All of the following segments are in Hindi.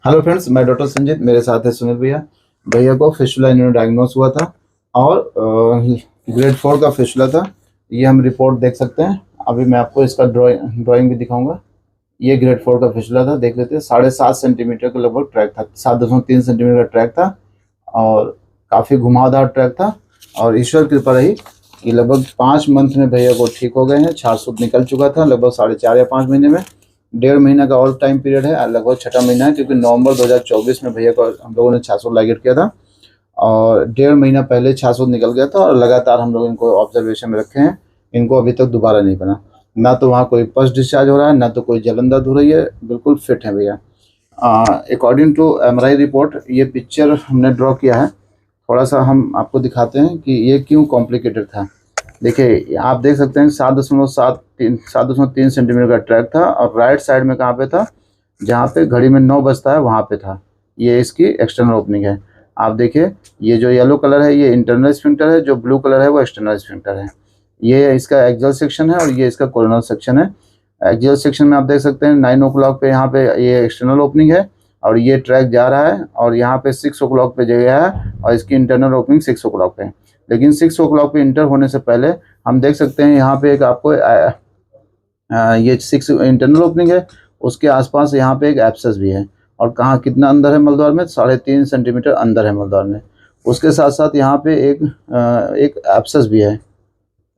हेलो फ्रेंड्स, मैं डॉक्टर संजीत, मेरे साथ है सुनील भैया। भैया को फिस्टुला इन्होंने डायग्नोस हुआ था और ग्रेड 4 का फिस्टुला था। ये हम रिपोर्ट देख सकते हैं। अभी मैं आपको इसका ड्राइंग भी दिखाऊंगा। ये ग्रेड 4 का फिस्टुला था, देख लेते हैं। 7.5 सेंटीमीटर के लगभग ट्रैक था, 7.3 सेंटीमीटर का ट्रैक था और काफ़ी घुमावदार ट्रैक था। और ईश्वर की कृपा रही कि लगभग 5 मंथ में भैया को ठीक हो गए हैं। छारसूत निकल चुका था लगभग 4.5 या 5 महीने में। 1.5 महीना का और टाइम पीरियड है, लगभग 6वां महीना है, क्योंकि नवंबर 2024 में भैया को हम लोगों ने छारसूत लाइगेट किया था और 1.5 महीना पहले छारसूत निकल गया था और लगातार हम लोग इनको ऑब्जर्वेशन में रखे हैं। इनको अभी तक दोबारा नहीं बना, ना तो वहाँ कोई पस डिस्चार्ज हो रहा है, ना तो कोई जलन दर्द हो रही है। बिल्कुल फिट है भैया। अकॉर्डिंग टू MRI रिपोर्ट, ये पिक्चर हमने ड्रॉ किया है। थोड़ा सा हम आपको दिखाते हैं कि ये क्यों कॉम्प्लिकेटेड था। देखिए, आप देख सकते हैं 7.3 सेंटीमीटर का ट्रैक था और राइट साइड में कहाँ पे था, जहाँ पे घड़ी में 9 बजता है वहाँ पे था। ये इसकी एक्सटर्नल ओपनिंग है। आप देखिए, ये जो येलो कलर है ये इंटरनल स्फिंक्टर है, जो ब्लू कलर है वो एक्सटर्नल स्फिंक्टर है। ये इसका एक्सियल सेक्शन है और ये इसका कोरोनल सेक्शन है। एक्सियल सेक्शन में आप देख सकते हैं 9 o'clock पे यहाँ पे ये एक्सटर्नल ओपनिंग है और ये ट्रैक जा रहा है और यहाँ पे 6 o'clock पे जगह है और इसकी इंटरनल ओपनिंग 6 o'clock पे है। लेकिन 6 o'clock पे इंटर होने से पहले हम देख सकते हैं यहाँ पे एक आपको ये 6 इंटरनल ओपनिंग है, उसके आसपास यहाँ पे एक एब्सेस भी है। और कहाँ कितना अंदर है मलद्वार में, 3.5 सेंटीमीटर अंदर है मलद्वार में। उसके साथ साथ यहाँ पे एक एब्सेस भी है,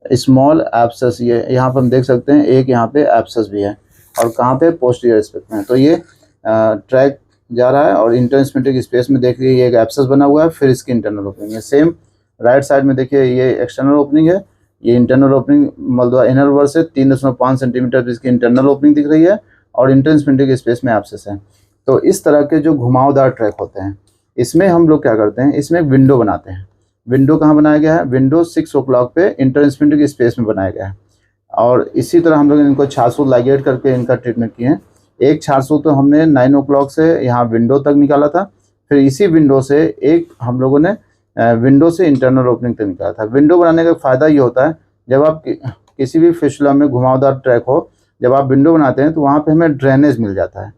स्मॉल एब्सेस। ये यहाँ पर हम देख सकते हैं एक यहाँ पे एब्सेस भी है और कहाँ पे, पोस्टीरियर एस्पेक्ट में। तो ये ट्रैक जा रहा है और इंटरस्पेक्टिक स्पेस में देखिए ये एक एब्सेस बना हुआ है, फिर इसकी इंटरनल ओपनिंग है। सेम राइट साइड में देखिए ये एक्सटर्नल ओपनिंग है, ये इंटरनल ओपनिंग मलद्वार इनर वर्ड से 3.5 सेंटीमीटर इसकी इंटरनल ओपनिंग दिख रही है और इंटरस्पेक्टिक स्पेस में एब्सेस है। तो इस तरह के जो घुमावदार ट्रैक होते हैं, इसमें हम लोग क्या करते हैं, इसमें एक विंडो बनाते हैं। विंडो कहाँ बनाया गया है, विंडो 6 o'clock पे इंटरस्पेक्टिक स्पेस में बनाया गया है। और इसी तरह हम लोग इनको छारसूत लाइगेट करके इनका ट्रीटमेंट किए हैं। एक छारसूत तो हमने 9 o'clock से यहाँ विंडो तक निकाला था, फिर इसी विंडो से एक हम लोगों ने विंडो से इंटरनल ओपनिंग तक निकाला था। विंडो बनाने का फ़ायदा ये होता है, जब आप किसी भी फिस्टुला में घुमावदार ट्रैक हो, जब आप विंडो बनाते हैं तो वहाँ पे हमें ड्रेनेज मिल जाता है।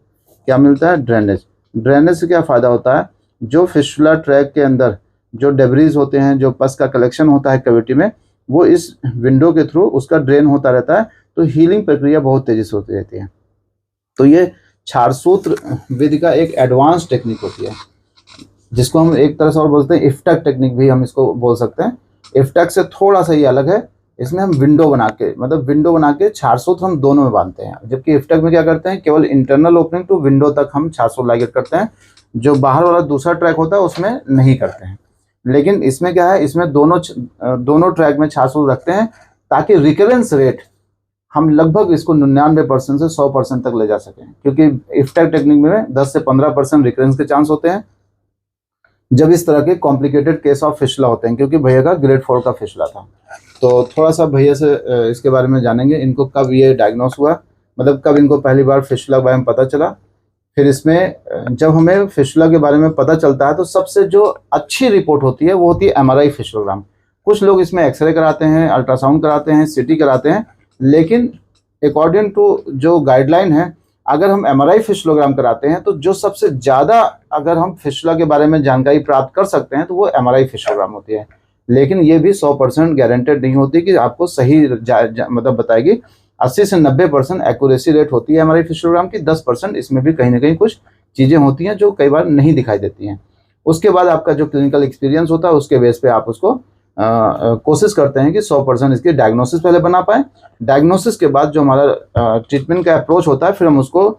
क्या मिलता है, ड्रेनेज। ड्रेनेज से क्या फ़ायदा होता है, जो फिस्टुला ट्रैक के अंदर जो डेब्रीज होते हैं, जो पस का कलेक्शन होता है कैविटी में, वो इस विंडो के थ्रू उसका ड्रेन होता रहता है। तो हीलिंग प्रक्रिया बहुत तेज़ी से होती रहती है। तो ये छारसूत्र विधि का एक एडवांस टेक्निक होती है, जिसको हम एक तरह से और बोलते हैं इफ्टक टेक्निक भी हम इसको बोल सकते हैं। इफ्टक से थोड़ा सा ये अलग है, इसमें हम विंडो बना के, मतलब विंडो बना के छारसूत्र हम दोनों में बांधते हैं। जबकि इफ्टक में क्या करते हैं, केवल इंटरनल ओपनिंग टू विंडो तक हम छारसूत्र लाइगेट करते हैं, जो बाहर वाला दूसरा ट्रैक होता है उसमें नहीं करते हैं। लेकिन इसमें क्या है, इसमें दोनों ट्रैक में छारसूत्र रखते हैं ताकि रिकरेंस रेट हम लगभग इसको 99% से 100% तक ले जा सकें। क्योंकि इफ्टक टेक्निक में 10 से 15% रिकरेंस के चांस होते हैं जब इस तरह के कॉम्प्लिकेटेड केस ऑफ फिस्टुला होते हैं, क्योंकि भैया का ग्रेड 4 का फिस्टुला था। तो थोड़ा सा भैया से इसके बारे में जानेंगे, इनको कब ये डायग्नोस हुआ, मतलब कब इनको पहली बार फिस्टुला के बारे में पता चला। फिर इसमें जब हमें फिस्टुला के बारे में पता चलता है तो सबसे जो अच्छी रिपोर्ट होती है वो होती है MRI फिस्टुलोग्राम। कुछ लोग इसमें एक्सरे कराते हैं, अल्ट्रासाउंड कराते हैं, CT कराते हैं, लेकिन अकॉर्डिंग टू जो गाइडलाइन है, अगर हम MRI फिस्टुलोग्राम कराते हैं तो जो सबसे ज़्यादा अगर हम फिस्टुला के बारे में जानकारी प्राप्त कर सकते हैं तो वो MRI फिस्टुलोग्राम होती है। लेकिन ये भी 100% गारंटेड नहीं होती कि आपको सही मतलब बताएगी। 80 से 90% एक्यूरेसी रेट होती है MRI फिस्टुलोग्राम की। 10% इसमें भी कहीं ना कहीं कुछ चीज़ें होती हैं जो कई बार नहीं दिखाई देती हैं। उसके बाद आपका जो क्लिनिकल एक्सपीरियंस होता है उसके बेस पे आप उसको कोशिश करते हैं कि 100% इसकी डायग्नोसिस पहले बना पाएँ। डायग्नोसिस के बाद जो हमारा ट्रीटमेंट का अप्रोच होता है, फिर हम उसको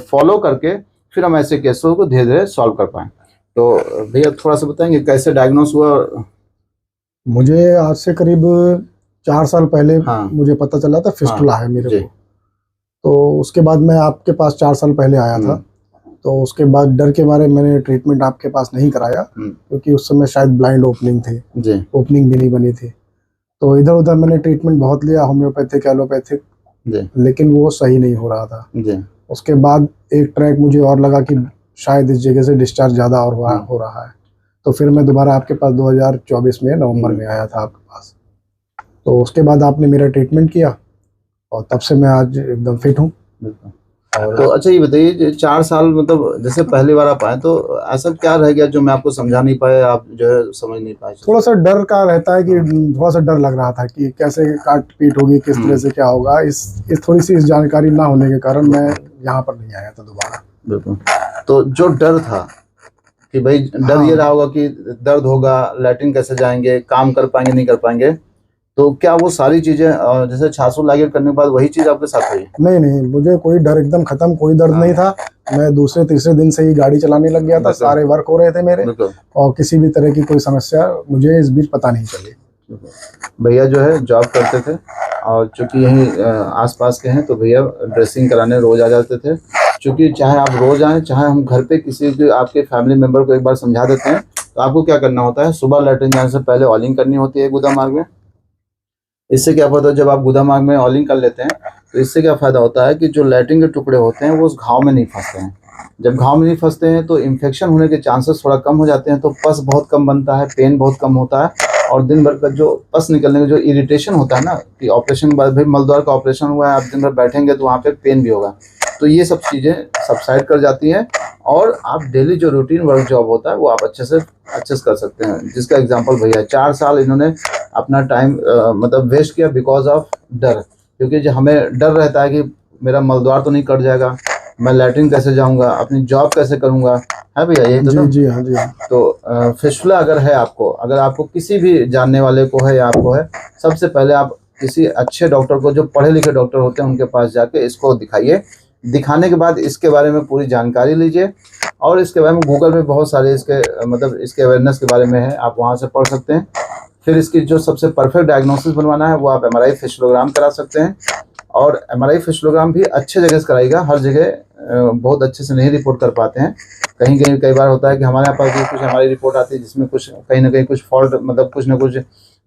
फॉलो करके फिर हम ऐसे केसों को धीरे धीरे सॉल्व कर पाएँ। तो भैया थोड़ा सा बताएंगे कैसे डायग्नोस हुआ। मुझे आज से करीब 4 साल पहले हाँ, मुझे पता चला था फिस्टुला है मेरे जी। को। तो उसके बाद मैं आपके पास 4 साल पहले आया था। तो उसके बाद डर के मारे मैंने ट्रीटमेंट आपके पास नहीं कराया, क्योंकि उस समय शायद ब्लाइंड ओपनिंग थी, ओपनिंग भी नहीं बनी थी। तो इधर उधर मैंने ट्रीटमेंट बहुत लिया, होम्योपैथिक, एलोपैथिक, लेकिन वो सही नहीं हो रहा था। उसके बाद एक ट्रैक मुझे और लगा कि शायद इस जगह से डिस्चार्ज ज़्यादा और हो रहा है। तो फिर मैं दोबारा आपके पास 2024 में नवंबर में आया था आपके पास। तो उसके बाद आपने मेरा ट्रीटमेंट किया और तब से मैं आज एकदम फिट हूँ। और तो अच्छा ये बताइए, 4 साल मतलब जैसे पहली बार आप आए तो ऐसा क्या रह गया जो मैं आपको समझा नहीं पाए, आप जो है समझ नहीं पाए? थोड़ा सा डर का रहता है कि थोड़ा सा डर लग रहा था कि कैसे काट पीट होगी, किस तरह से क्या होगा। इस थोड़ी सी इस जानकारी ना होने के कारण मैं यहाँ पर नहीं आया था दोबारा। बिल्कुल। तो जो डर था कि भाई डर ये रहा होगा कि दर्द होगा, लैट्रिन कैसे जाएंगे, काम कर पाएंगे नहीं कर पाएंगे, तो क्या वो सारी चीजें जैसे छासू लागेर करने के बाद वही चीज आपके साथ हुई? नहीं नहीं, मुझे कोई डर एकदम खत्म, कोई दर्द नहीं था। मैं दूसरे तीसरे दिन से ही गाड़ी चलाने लग गया था, सारे वर्क हो रहे थे मेरे, और किसी भी तरह की कोई समस्या मुझे इस बीच पता नहीं चली। भैया जो है जॉब करते थे और चूंकि यहीं आसपास के हैं तो भैया ड्रेसिंग कराने रोज आ जाते थे। चूंकि चाहे आप रोज आए, चाहे हम घर पे किसी के आपके फैमिली मेंबर को एक बार समझा देते हैं, तो आपको क्या करना होता है, सुबह लैट्रिन जाने से पहले ऑयलिंग करनी होती है गुदा मार्ग में। इससे क्या होता है, जब आप गुदा मार्ग में ऑयलिंग कर लेते हैं तो इससे क्या फ़ायदा होता है कि जो लैट्रिन के टुकड़े होते हैं वो उस घाव में नहीं फंसते हैं। जब घाव में नहीं फंसते हैं तो इन्फेक्शन होने के चांसेस थोड़ा कम हो जाते हैं, तो पस बहुत कम बनता है, पेन बहुत कम होता है, और दिन भर का जो पस निकलने का जो इरिटेशन होता है ना, कि ऑपरेशन के बाद भाई मलद्वार का ऑपरेशन हुआ है, आप दिन भर बैठेंगे तो वहाँ पे पेन भी होगा, तो ये सब चीज़ें सबसाइड कर जाती हैं और आप डेली जो रूटीन वर्क जॉब होता है वो आप अच्छे से कर सकते हैं। जिसका एग्जांपल भैया 4 साल इन्होंने अपना टाइम मतलब वेस्ट किया बिकॉज ऑफ डर, क्योंकि जो हमें डर रहता है कि मेरा मलद्वार तो नहीं कट जाएगा, मैं लैट्रिन कैसे जाऊंगा, अपनी जॉब कैसे करूंगा, है भैया यही तो जी ना? जी हाँ जी हाँ। तो फिस्टुला अगर है आपको, अगर आपको किसी भी जानने वाले को है या आपको है, सबसे पहले आप किसी अच्छे डॉक्टर को, जो पढ़े लिखे डॉक्टर होते हैं उनके पास जाके इसको दिखाइए। दिखाने के बाद इसके बारे में पूरी जानकारी लीजिए, और इसके बारे में गूगल में बहुत सारे इसके मतलब इसके अवेयरनेस के बारे में है, आप वहाँ से पढ़ सकते हैं। फिर इसकी जो सबसे परफेक्ट डायग्नोसिस बनवाना है वो आप एमआरआई फिस्टुलोग्राम करा सकते हैं, और एमआरआई फिस्टुलोग्राम भी अच्छे जगह से कराइएगा, हर जगह बहुत अच्छे से नहीं रिपोर्ट कर पाते हैं। कहीं कहीं कई बार होता है कि हमारे यहाँ पास भी कुछ हमारी रिपोर्ट आती है जिसमें कुछ कहीं ना कहीं कुछ फॉल्ट, मतलब कुछ ना कुछ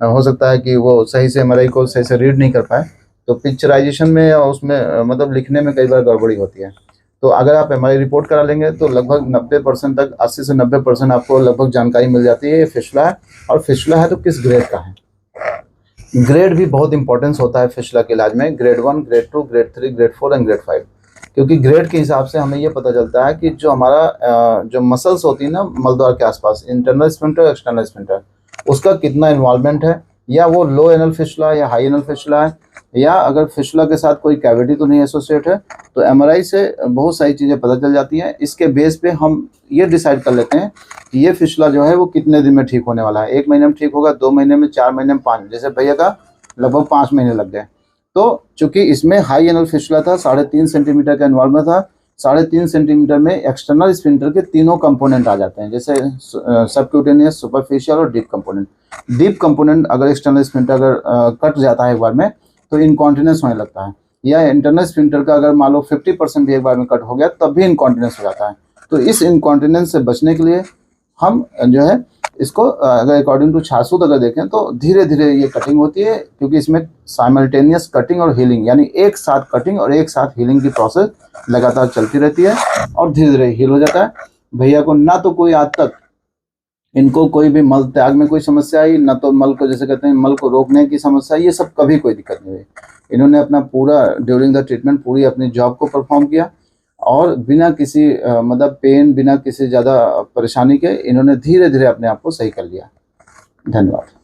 हो सकता है कि वो सही से एमआरआई को सही से रीड नहीं कर पाए, तो पिक्चराइजेशन में या उसमें मतलब लिखने में कई बार गड़बड़ी होती है। तो अगर आप एमआरआई रिपोर्ट करा लेंगे तो लगभग 90% तक, 80 से 90% आपको लगभग जानकारी मिल जाती है ये फिस्टुला है, और फिस्टुला है तो किस ग्रेड का है। ग्रेड भी बहुत इंपॉर्टेंस होता है फिस्टुला के इलाज में, grade 1, grade 2, grade 3, grade 4 and grade 5, क्योंकि ग्रेड के हिसाब से हमें ये पता चलता है कि जो हमारा जो मसल्स होती है ना मलद्वार के आसपास, इंटरनल स्फिंक्टर, एक्सटर्नल स्फिंक्टर, उसका कितना इन्वॉल्वमेंट है, या वो लो एनल फिस्टुला या हाई एनल फिस्टुला है, या अगर फिस्टुला के साथ कोई कैविटी तो नहीं एसोसिएट है, तो एमआरआई से बहुत सारी चीज़ें पता चल जाती हैं। इसके बेस पे हम ये डिसाइड कर लेते हैं कि ये फिस्टुला जो है वो कितने दिन में ठीक होने वाला है, 1 महीने में ठीक होगा, 2 महीने में, 4 महीने में, 5, जैसे भैया का लगभग 5 महीने लग गए। तो चूंकि इसमें हाई एनल फिस्टुला था, 3.5 सेंटीमीटर का इन्वॉल्वमेंट था, 3.5 सेंटीमीटर में एक्सटर्नल स्फिंक्टर के तीनों कंपोनेंट आ जाते हैं, जैसे सबक्यूटेनियस, सुपरफिशियल और डीप कंपोनेंट। डीप कंपोनेंट अगर एक्सटर्नल स्फिंक्टर अगर कट जाता है एक बार में तो इनकॉन्टिनेंस होने लगता है, या इंटरनल स्फिंक्टर का अगर मान लो 50% भी एक बार में कट हो गया तब भी इनकॉन्टिनेंस हो जाता है। तो इस इनकॉन्टिनेंस से बचने के लिए हम जो है इसको अगर अकॉर्डिंग टू छासूत अगर देखें तो धीरे धीरे ये कटिंग होती है, क्योंकि इसमें साइमल्टेनियस कटिंग और हीलिंग, यानी एक साथ कटिंग और एक साथ हीलिंग की प्रोसेस लगातार चलती रहती है, और धीरे धीरे हील हो जाता है। भैया को ना तो कोई आज तक इनको कोई भी मल त्याग में कोई समस्या आई, ना तो मल को जैसे कहते हैं मल को रोकने की समस्या, ये सब कभी कोई दिक्कत नहीं हुई। इन्होंने अपना पूरा ड्यूरिंग द ट्रीटमेंट पूरी अपनी जॉब को परफॉर्म किया, और बिना किसी मतलब पेन, बिना किसी ज़्यादा परेशानी के इन्होंने धीरे धीरे अपने आप को सही कर लिया। धन्यवाद।